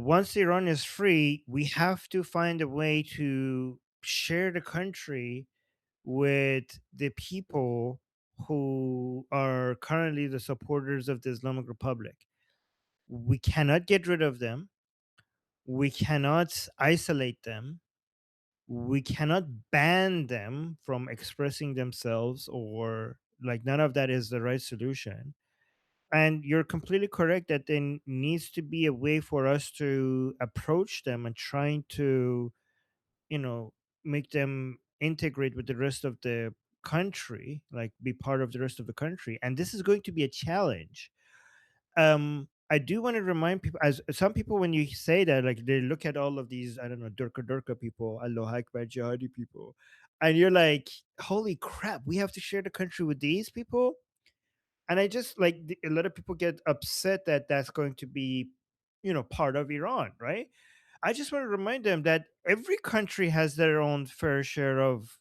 Once Iran is free, we have to find a way to share the country with the people who are currently the supporters of the Islamic Republic. We cannot get rid of them. We cannot isolate them. We cannot ban them from expressing themselves, or like none of that is the right solution. And you're completely correct that there needs to be a way for us to approach them and trying to, you know, make them integrate with the rest of the country, like be part of the rest of the country. And this is going to be a challenge. I do want to remind people, as some people, when you say that, like they look at all of these, I don't know, Durka Durka people, Allah Akbar jihadi people, and you're like, holy crap, we have to share the country with these people. And I just like a lot of people get upset that that's going to be, part of Iran, right? I just want to remind them that every country has their own fair share of,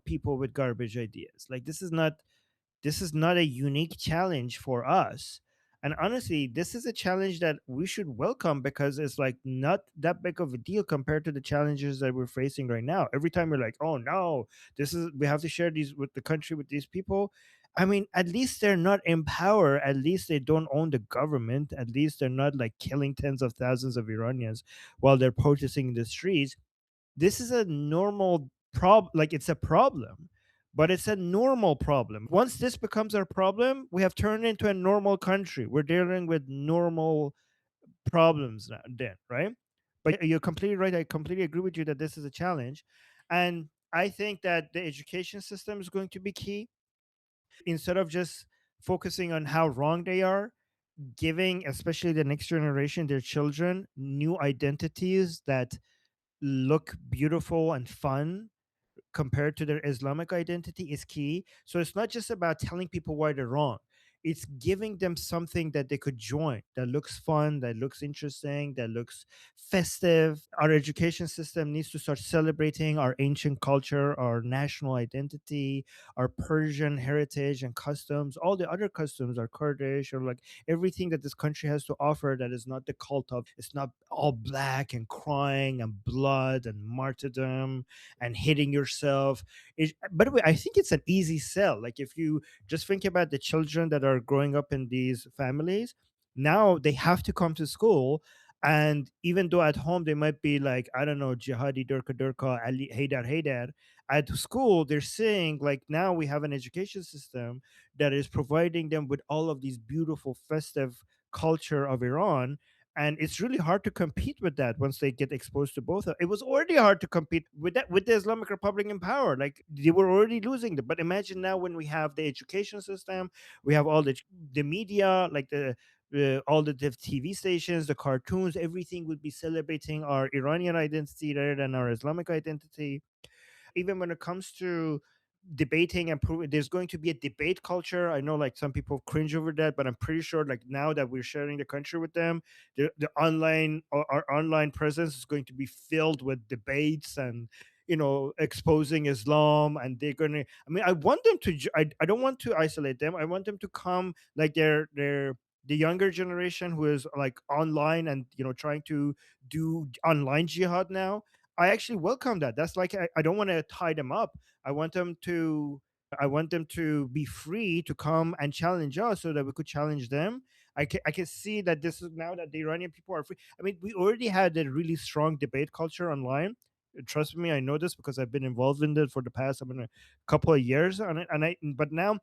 people with garbage ideas. Like this is not a unique challenge for us. And honestly, this is a challenge that we should welcome because it's like not that big of a deal compared to the challenges that we're facing right now. Every time we're like, oh no, we have to share these with the country with these people. I mean, at least they're not in power. At least they don't own the government. At least they're not like killing tens of thousands of Iranians while they're protesting in the streets. This is a normal problem. Like it's a problem, but it's a normal problem. Once this becomes our problem, we have turned into a normal country. We're dealing with normal problems now, then, right? But you're completely right. I completely agree with you that this is a challenge. And I think that the education system is going to be key. Instead of just focusing on how wrong they are, giving especially the next generation, their children, new identities that look beautiful and fun compared to their Islamic identity is key. So it's not just about telling people why they're wrong. It's giving them something that they could join that looks fun, that looks interesting, that looks festive. Our education system needs to start celebrating our ancient culture, our national identity, our Persian heritage and customs, all the other customs, our Kurdish, or like everything that this country has to offer that is not the cult of, it's not all black and crying and blood and martyrdom and hitting yourself. By the way, I think it's an easy sell. Like if you just think about the children that are growing up in these families, now they have to come to school. And even though at home they might be like, I don't know, jihadi durka durka, Ali Haydar Haydar, at school they're saying like now we have an education system that is providing them with all of these beautiful festive culture of Iran, and it's really hard to compete with that once they get exposed to both. It was already hard to compete with that with the Islamic Republic in power. Like they were already losing them. But imagine now when we have the education system, we have all the media, like all the TV stations, the cartoons, everything would be celebrating our Iranian identity rather than our Islamic identity. Even when it comes to debating and proving, there's going to be a debate culture. I know like some people cringe over that, but I'm pretty sure like now that we're sharing the country with them, the online, our online presence is going to be filled with debates and exposing Islam. And they're gonna, I mean, I want them to I don't want to isolate them. I want them to come, like they're the younger generation who is like online and trying to do online jihad now. I actually welcome that. That's like I don't want to tie them up. I want them to I want them to be free to come and challenge us so that we could challenge them. I can see that this is now that the Iranian people are free. I mean, we already had a really strong debate culture online. Trust me, I know this because I've been involved in it for the past, I mean, a couple of years on it. And I but now,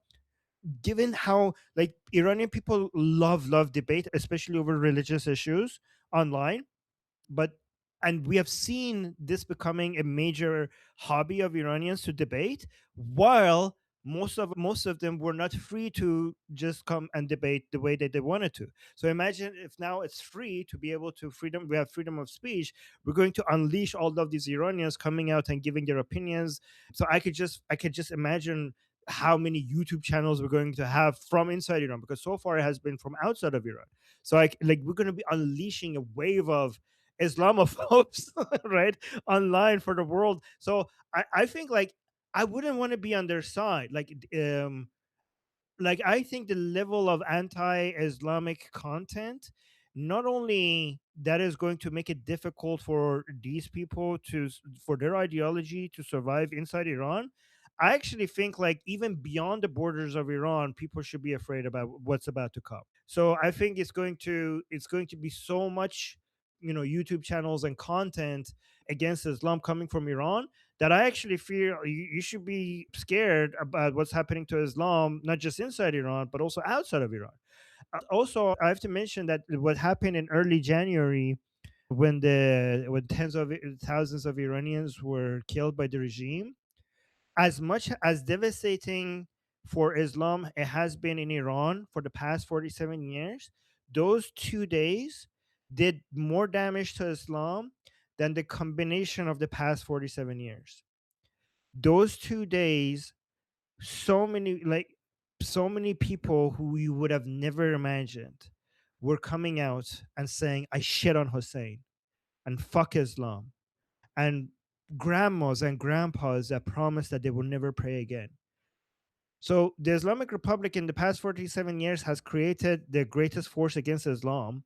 given how like Iranian people love debate, especially over religious issues online, but and we have seen this becoming a major hobby of Iranians to debate, while most of them were not free to just come and debate the way that they wanted to. So imagine if now it's free to be able to freedom, we have freedom of speech, we're going to unleash all of these Iranians coming out and giving their opinions. So I could just imagine how many YouTube channels we're going to have from inside Iran, because so far it has been from outside of Iran. So like we're going to be unleashing a wave of Islamophobes, right, online for the world. So I think like I wouldn't want to be on their side. Like I think the level of anti-Islamic content not only that is going to make it difficult for these people for their ideology to survive inside Iran. I actually think like even beyond the borders of Iran, people should be afraid about what's about to come. So I think it's going to be so much, YouTube channels and content against Islam coming from Iran, that I actually feel you should be scared about what's happening to Islam, not just inside Iran, but also outside of Iran. Also, I have to mention that what happened in early January, when tens of thousands of Iranians were killed by the regime, as much as devastating for Islam it has been in Iran for the past 47 years, those 2 days did more damage to Islam than the combination of the past 47 years. Those 2 days, so many people who you would have never imagined were coming out and saying, I shit on Hussein and fuck Islam, and grandmas and grandpas that promised that they will never pray again. So the Islamic Republic in the past 47 years has created the greatest force against Islam,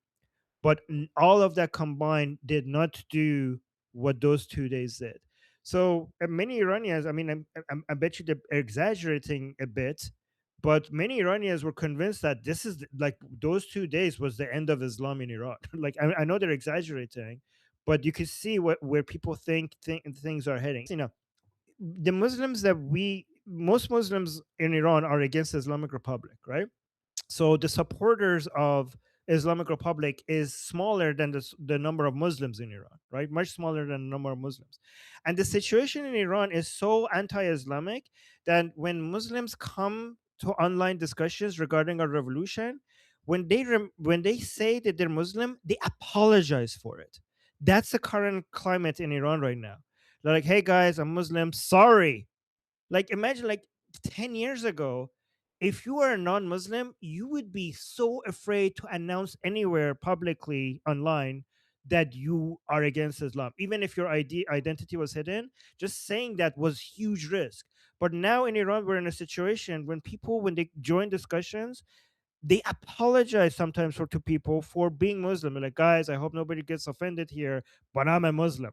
but all of that combined did not do what those 2 days did. So many Iranians, I mean, I bet you they're exaggerating a bit, but many Iranians were convinced that this is like those 2 days was the end of Islam in Iran. Like I know they're exaggerating, but you can see where people think things are heading. The Muslims that we most Muslims in Iran are against the Islamic Republic, right? So the supporters of Islamic Republic is smaller than the number of Muslims in Iran, right? Much smaller than the number of Muslims. And the situation in Iran is so anti-Islamic that when Muslims come to online discussions regarding our revolution, when they say that they're Muslim, they apologize for it. That's the current climate in Iran right now. They're like, "Hey guys, I'm Muslim. Sorry." Like imagine like 10 years ago, if you are a non-Muslim, you would be so afraid to announce anywhere publicly online that you are against Islam. Even if your identity was hidden, just saying that was huge risk. But now in Iran, we're in a situation when they join discussions, they apologize sometimes to people for being Muslim. Like, guys, I hope nobody gets offended here, but I'm a Muslim,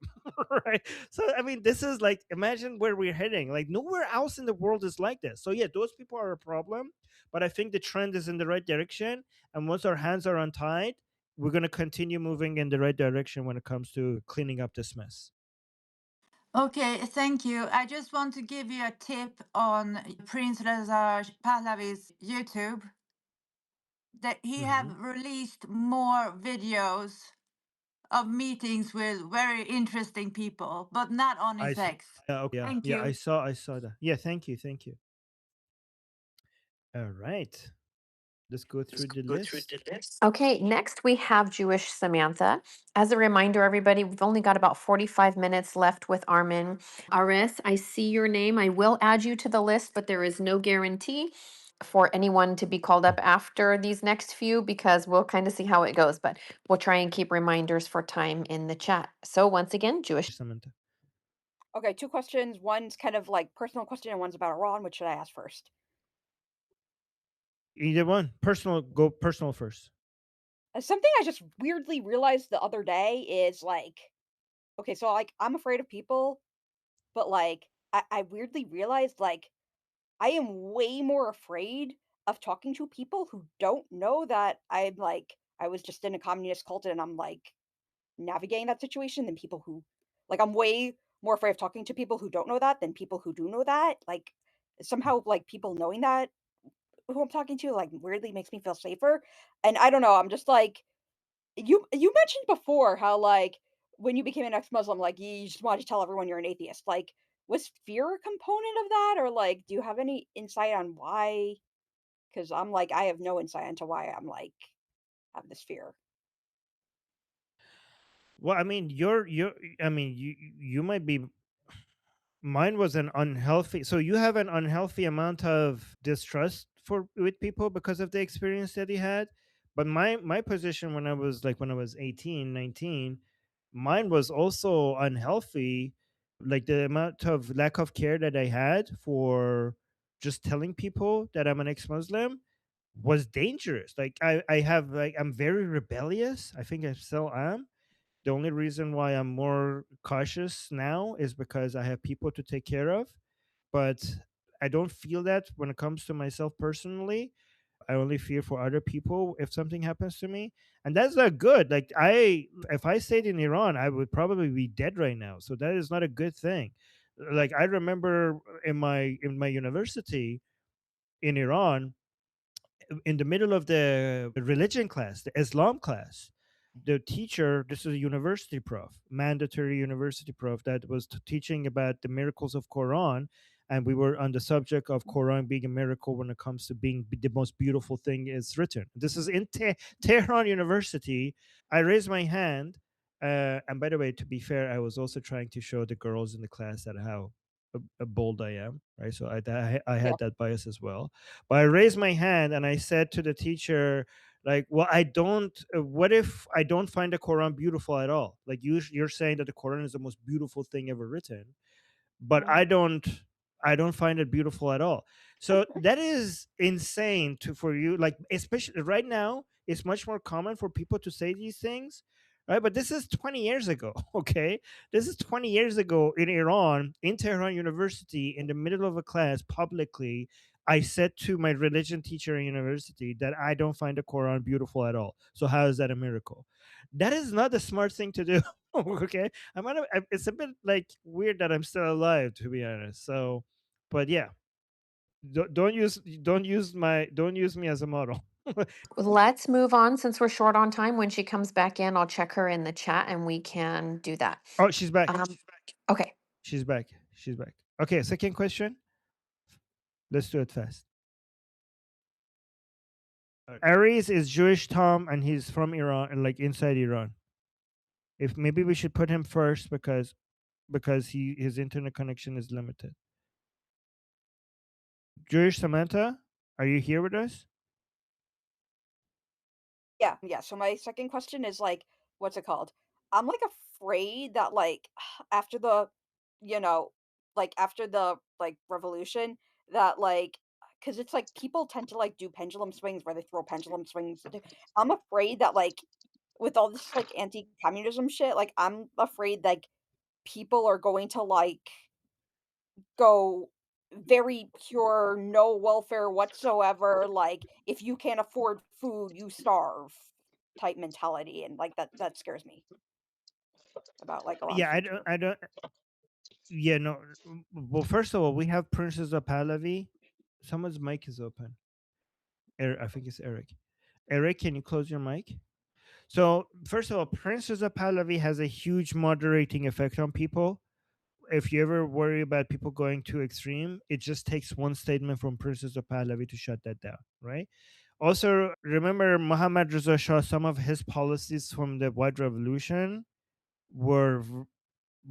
right? So, I mean, this is like, imagine where we're heading. Like, nowhere else in the world is like this. So, yeah, those people are a problem, but I think the trend is in the right direction. And once our hands are untied, we're going to continue moving in the right direction when it comes to cleaning up this mess. Okay, thank you. I just want to give you a tip on Prince Reza Pahlavi's YouTube that he Hmm. have released more videos of meetings with very interesting people, but not on I his s- ex. yeah, okay, yeah, Thank yeah. I you. saw, I saw that. Yeah, thank you. All right, let's go through the list. Okay, next we have Jewish Samantha. As a reminder, everybody, we've only got about 45 minutes left with Armin. Aris, I see your name. I will add you to the list, but there is no guarantee for anyone to be called up after these next few because we'll kind of see how it goes, but we'll try and keep reminders for time in the chat. So once again, Jewish. Samantha. Okay, 2 questions. One's kind of like personal question and one's about Iran. Which should I ask first? Either one. Personal, go personal first. Something I just weirdly realized the other day is like, okay, so like I'm afraid of people, but like I weirdly realized like I am way more afraid of talking to people who don't know that I was just in a communist cult and I'm like navigating that situation than people who like I'm way more afraid of talking to people who don't know that than people who do know that. Like somehow like people knowing that who I'm talking to, like, weirdly makes me feel safer, and I don't know, I'm just like you mentioned before how, like, when you became an ex-Muslim, like, you just wanted to tell everyone you're an atheist, like, was fear a component of that, or, like, do you have any insight on why? Because 'Cause I'm like, I have no insight into why I'm, like, have this fear. Well, I mean, I mean, you might be. Mine was an unhealthy. So you have an unhealthy amount of distrust for with people because of the experience that he had. But my position when I was 18, 19, mine was also unhealthy. Like the amount of lack of care that I had for just telling people that I'm an ex-Muslim was dangerous. Like I have like I'm very rebellious. I think I still am. The only reason why I'm more cautious now is because I have people to take care of, but I don't feel that when it comes to myself personally. I only fear for other people if something happens to me, and that's not good. Like if I stayed in Iran, I would probably be dead right now. So that is not a good thing. Like I remember in my university in Iran, in the middle of the religion class, the Islam class, the teacher, this is a university prof, mandatory university prof that was teaching about the miracles of Quran, and we were on the subject of Quran being a miracle when it comes to being the most beautiful thing is written. This is in Tehran University. I raised my hand, and by the way, to be fair, I was also trying to show the girls in the class that how bold I am, right? So I Yeah. had that bias as well. But I raised my hand and I said to the teacher, like, well, I don't. What if I don't find the Quran beautiful at all? Like you're saying that the Quran is the most beautiful thing ever written, but Mhm. I don't find it beautiful at all. So that is insane to for you, like especially right now it's much more common for people to say these things, right? But this is 20 years ago. Okay, this is 20 years ago in Iran, in Tehran University, in the middle of a class publicly, I said to my religion teacher in university that I don't find the Quran beautiful at all. So how is that a miracle? That is not the smart thing to do. Okay, it's a bit like weird that I'm still alive, to be honest. So, but yeah, don't use me as a model. Let's move on since we're short on time. When she comes back in, I'll check her in the chat and we can do that. Oh, she's back. Okay. She's back. She's back. Okay, second question. Let's do it fast. Aries is Jewish Tom, and he's from Iran, and like inside Iran. If maybe we should put him first because his internet connection is limited. Jewish Samantha, are you here with us? Yeah, yeah. So my second question is like, what's it called? I'm like afraid that like after the, you know, like after the like revolution, that like because it's like people tend to like do pendulum swings where they throw pendulum swings. I'm afraid that like with all this like anti-communism shit, like I'm afraid like people are going to like go very pure, no welfare whatsoever, like, if you can't afford food, you starve type mentality, and, like, that scares me about, like, Iran's Yeah, future. I don't. Yeah, no. Well, first of all, we have Princess of Pahlavi. Someone's mic is open. I think it's Eric. Eric, can you close your mic? So, first of all, Princess of Pahlavi has a huge moderating effect on people. If you ever worry about people going too extreme, it just takes one statement from Princess of Pahlavi to shut that down, right? Also, remember Muhammad Reza Shah, some of his policies from the White Revolution were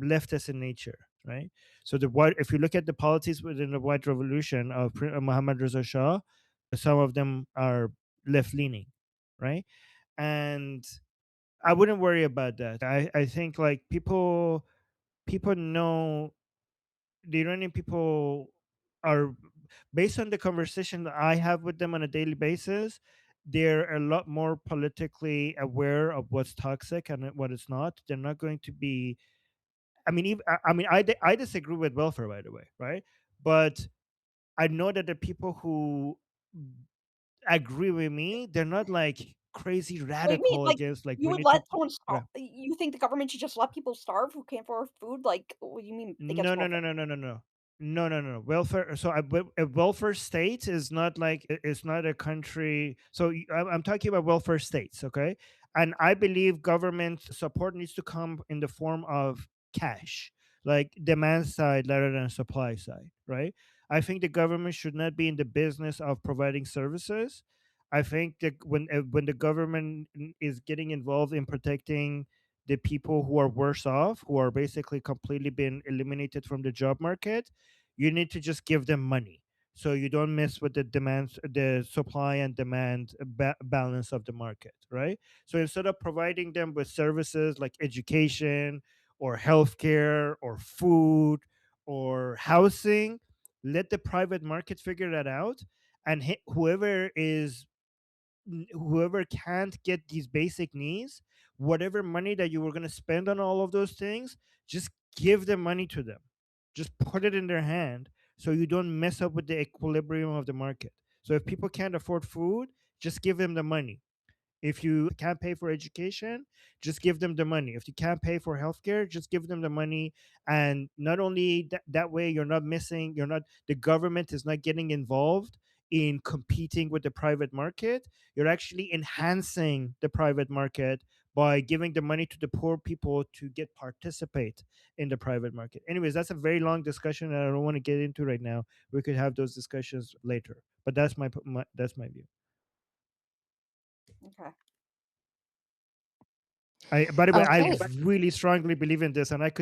leftist in nature, right? So if you look at the policies within the White Revolution of Muhammad Reza Shah, some of them are left leaning, right? And I wouldn't worry about that. I think like people know the Iranian people are, based on the conversation that I have with them on a daily basis, they're a lot more politically aware of what's toxic and what is not. They're not going to be. I mean, I disagree with welfare, by the way, right? But I know that the people who agree with me, they're not like crazy What do you mean? radical Like, against like you we would need to. let someone starve? You think the government should just let people starve who can't afford food? Like, what do you mean against No, no, welfare? no, no, no, no, no. No, no, no. Welfare. So a welfare state is not like it's not a country. So I'm talking about welfare states, okay? And I believe government support needs to come in the form of cash, like demand side rather than supply side, right? I think the government should not be in the business of providing services. I think that when the government is getting involved in protecting the people who are worse off, who are basically completely been eliminated from the job market, you need to just give them money. So you don't mess with the demand, the supply and demand balance of the market, right? So instead of providing them with services like education or healthcare or food or housing, let the private market figure that out. And whoever is whoever can't get these basic needs, whatever money that you were going to spend on all of those things, just give the money to them. Just put it in their hand so you don't mess up with the equilibrium of the market. So if people can't afford food, just give them the money. If you can't pay for education, just give them the money. If you can't pay for healthcare, just give them the money. And not only that way, you're not missing, you're not, the government is not getting involved in competing with the private market. You're actually enhancing the private market by giving the money to the poor people to get participate in the private market. Anyways, that's a very long discussion that I don't want to get into right now. We could have those discussions later. But that's that's my view. Okay. By the way, I Okay. really strongly believe in this, and I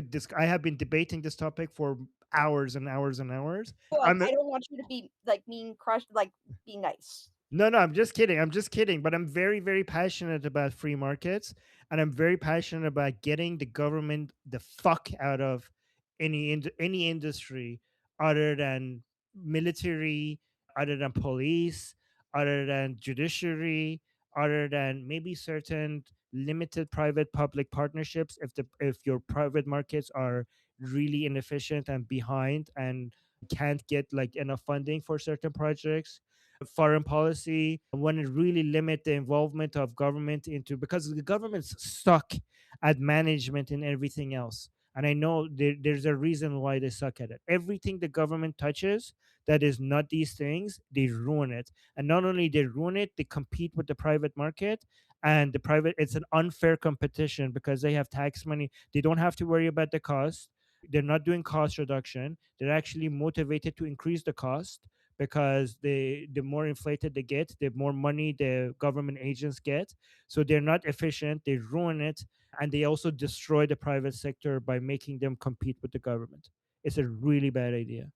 have been debating this topic for hours and hours and hours. But, like, I'm I don't want you to be, like, mean crushed, like, be nice. No, no, I'm just kidding. I'm just kidding. But I'm very, very passionate about free markets, and I'm very passionate about getting the government the fuck out of any industry other than military, other than police, other than judiciary, other than maybe certain limited private public partnerships. If your private markets are really inefficient and behind and can't get like enough funding for certain projects, foreign policy, when it really limit the involvement of government into, because the government's stuck at management and everything else. And I know there's a reason why they suck at it. Everything the government touches that is not these things, they ruin it. And not only they ruin it, they compete with the private market. And the private, it's an unfair competition because they have tax money. They don't have to worry about the cost. They're not doing cost reduction. They're actually motivated to increase the cost, because the more inflated they get, the more money the government agents get. So they're not efficient, they ruin it, and they also destroy the private sector by making them compete with the government. It's a really bad idea.